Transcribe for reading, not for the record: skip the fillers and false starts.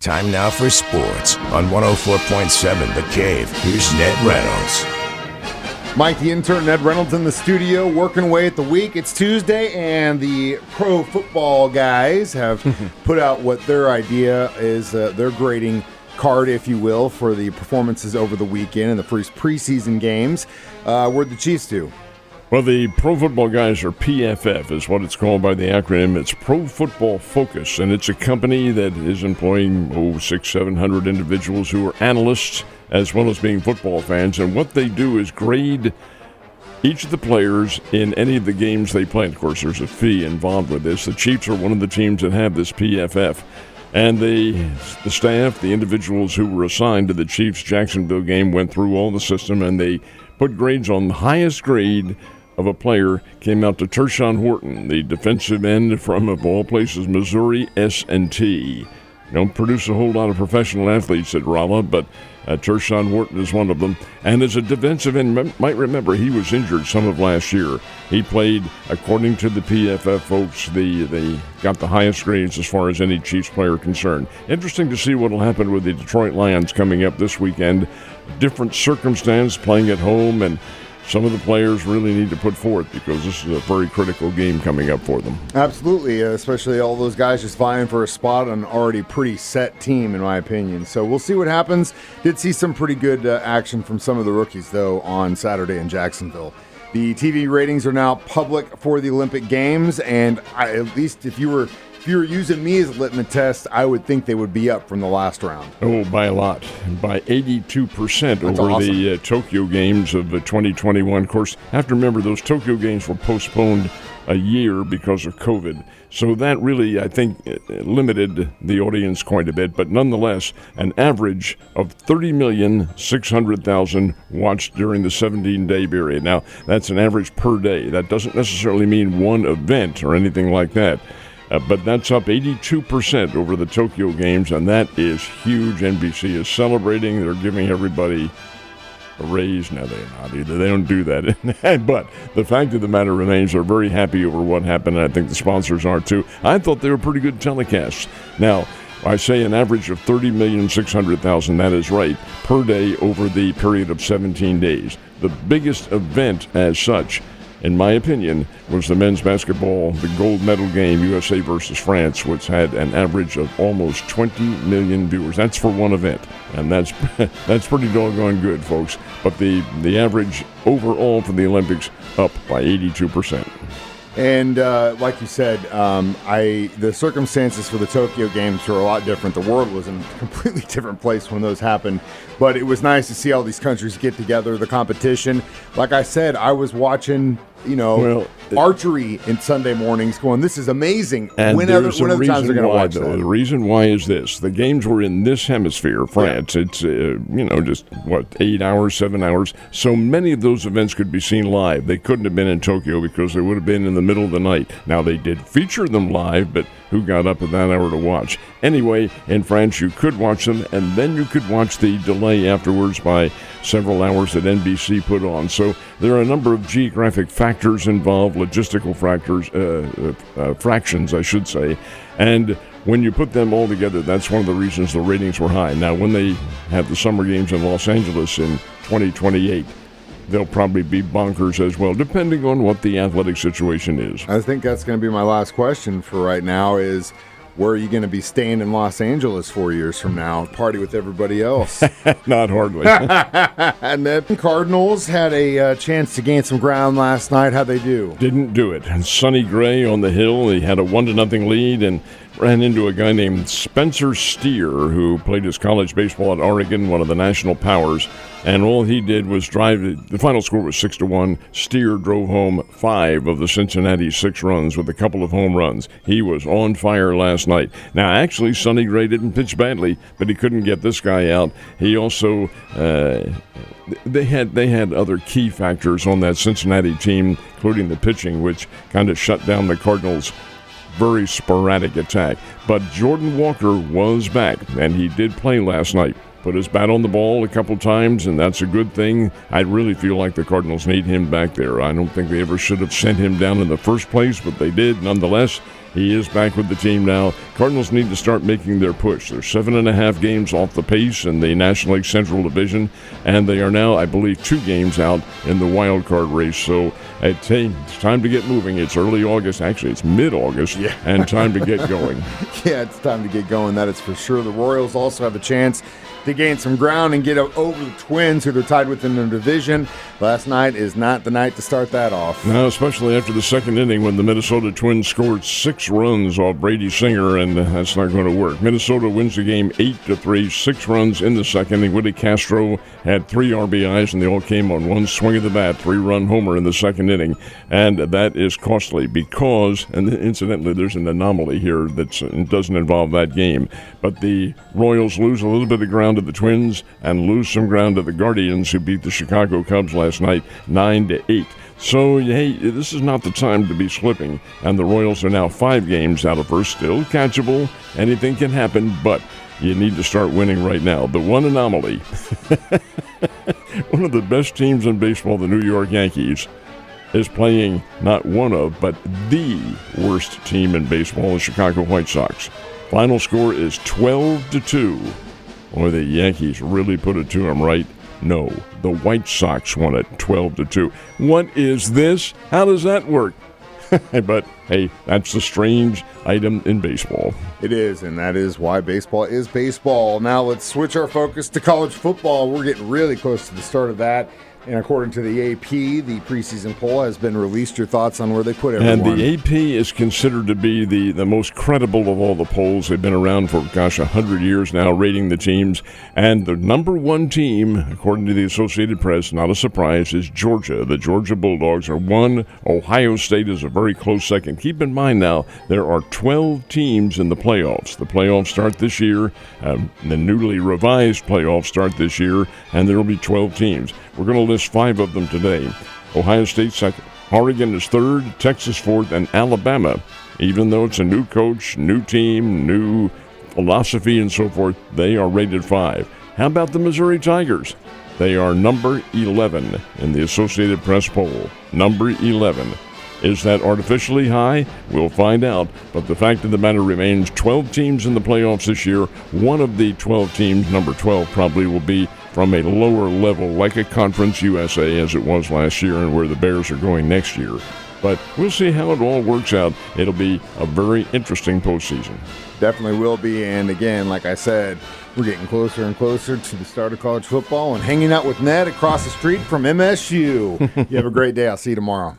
Time now for sports on 104.7 The Cave. Here's Ned Reynolds. Mike, the intern, Ned Reynolds in the studio, working away at the week. It's Tuesday, and the pro football guys have put out what their idea is, their grading card, if you will, for the performances over the weekend and the first preseason games. Where'd the Chiefs do? Well, the Pro Football Guys, or PFF, is what it's called by the acronym. It's Pro Football Focus, and it's a company that is employing 600-700 individuals who are analysts as well as being football fans. And what they do is grade each of the players in any of the games they play. Of course, there's a fee involved with this. The Chiefs are one of the teams that have this PFF. And the staff, the individuals who were assigned to the Chiefs-Jacksonville game, went through all the system, and they put grades on. The highest grade of a player came out to Tershawn Wharton, the defensive end from, of all places, Missouri S&T. Don't produce a whole lot of professional athletes at Rolla, but Tershawn Wharton is one of them. And as a defensive end, might remember he was injured some of last year. He played, according to the PFF folks, they got the highest grades as far as any Chiefs player concerned. Interesting to see what will happen with the Detroit Lions coming up this weekend. Different circumstance, playing at home, and some of the players really need to put forth because this is a very critical game coming up for them. Absolutely, especially all those guys just vying for a spot on an already pretty set team, in my opinion. So we'll see what happens. Did see some pretty good action from some of the rookies, though, on Saturday in Jacksonville. The TV ratings are now public for the Olympic Games, and at least if you were using me as a litmus test, I would think they would be up from the last round. Oh, by a lot. By 82% over awesome. The Tokyo Games of 2021. Of course, have to remember those Tokyo Games were postponed a year because of COVID. So that really, I think, limited the audience quite a bit. But nonetheless, an average of 30,600,000 watched during the 17-day period. Now, that's an average per day. That doesn't necessarily mean one event or anything like that. But that's up 82% over the Tokyo Games, and that is huge. NBC is celebrating. They're giving everybody a raise. Now, they're not either. They don't do that. But the fact of the matter remains they're very happy over what happened, and I think the sponsors are too. I thought they were pretty good telecasts. Now, I say an average of 30,600,000, that is right, per day over the period of 17 days. The biggest event as such, in my opinion, was the men's basketball, the gold medal game, USA versus France, which had an average of almost 20 million viewers. That's for one event, and that's pretty doggone good, folks. But the average overall for the Olympics up by 82%. And like you said, the circumstances for the Tokyo Games were a lot different. The world was in a completely different place when those happened. But it was nice to see all these countries get together, the competition. Like I said, I was watching, archery in Sunday mornings going, this is amazing. And when other times they're going to watch that? The reason why is this. The games were in this hemisphere, France. Yeah. It's, just, 8 hours, 7 hours. So many of those events could be seen live. They couldn't have been in Tokyo because they would have been in the middle of the night. Now, they did feature them live, but who got up at that hour to watch? Anyway, in France, you could watch them, and then you could watch the delay afterwards by several hours that NBC put on. So there are a number of geographic factors involved, logistical fractions, I should say. And when you put them all together, that's one of the reasons the ratings were high. Now, when they have the Summer Games in Los Angeles in 2028, they'll probably be bonkers as well, depending on what the athletic situation is. I think that's going to be my last question for right now is, where are you going to be staying in Los Angeles 4 years from now? Party with everybody else. Not hardly. And the Cardinals had a chance to gain some ground last night. How'd they do? Didn't do it. And Sonny Gray on the hill, he had a 1-0 lead and ran into a guy named Spencer Steer, who played his college baseball at Oregon, one of the national powers. And all he did was drive. The final score was 6-1. Steer drove home 5 of the Cincinnati 6 runs with a couple of home runs. He was on fire last night. Now, actually, Sonny Gray didn't pitch badly, but he couldn't get this guy out. He also they had other key factors on that Cincinnati team, including the pitching, which kind of shut down the Cardinals' very sporadic attack. But Jordan Walker was back, and he did play last night. Put his bat on the ball a couple times, and that's a good thing. I really feel like the Cardinals need him back there. I don't think they ever should have sent him down in the first place, but they did. Nonetheless, He is back with the team now. Cardinals need to start making their push. They're 7.5 games off the pace in the National League Central Division, and they are now, I believe, 2 games out in the wild card race. So it's time to get moving. It's early August. Actually, it's mid-August, and time to get going. Yeah, it's time to get going. That is for sure. The Royals also have a chance to gain some ground and get over the Twins, who they're tied with in their division. Last night is not the night to start that off. No, especially after the second inning when the Minnesota Twins scored 6 runs off Brady Singer, and that's not going to work. Minnesota wins the game 8-3, 6 runs in the second, and Willie Castro had 3 RBIs, and they all came on one swing of the bat, 3-run homer in the second inning. And that is costly because, and incidentally, there's an anomaly here that doesn't involve that game, but the Royals lose a little bit of ground to the Twins and lose some ground to the Guardians, who beat the Chicago Cubs last night 9-8. So, hey, this is not the time to be slipping, and the Royals are now 5 games out of first, still catchable. Anything can happen, but you need to start winning right now. The one anomaly, one of the best teams in baseball, the New York Yankees, is playing not one of, but the worst team in baseball, the Chicago White Sox. Final score is 12-2. Boy, the Yankees really put it to them, right? No, the White Sox won it 12-2. What is this? How does that work? But, hey, that's the strange item in baseball. It is, and that is why baseball is baseball. Now let's switch our focus to college football. We're getting really close to the start of that. And according to the AP, the preseason poll has been released. Your thoughts on where they put everyone? And the AP is considered to be the most credible of all the polls. They've been around for, 100 years now, rating the teams. And the number 1 team, according to the Associated Press, not a surprise, is Georgia. The Georgia Bulldogs are 1. Ohio State is a very close second. Keep in mind now, there are 12 teams in the playoffs. The playoffs start this year. The newly revised playoffs start this year, and there will be 12 teams. We're going to list 5 of them today. Ohio State second, Oregon is third, Texas fourth, and Alabama, even though it's a new coach, new team, new philosophy, and so forth, they are rated 5. How about the Missouri Tigers? They are number 11 in the Associated Press poll. Number 11. Is that artificially high? We'll find out. But the fact of the matter remains, 12 teams in the playoffs this year. One of the 12 teams, number 12, probably will be from a lower level, like a Conference USA as it was last year and where the Bears are going next year. But we'll see how it all works out. It'll be a very interesting postseason. Definitely will be. And again, like I said, we're getting closer and closer to the start of college football and hanging out with Ned across the street from MSU. You have a great day. I'll see you tomorrow.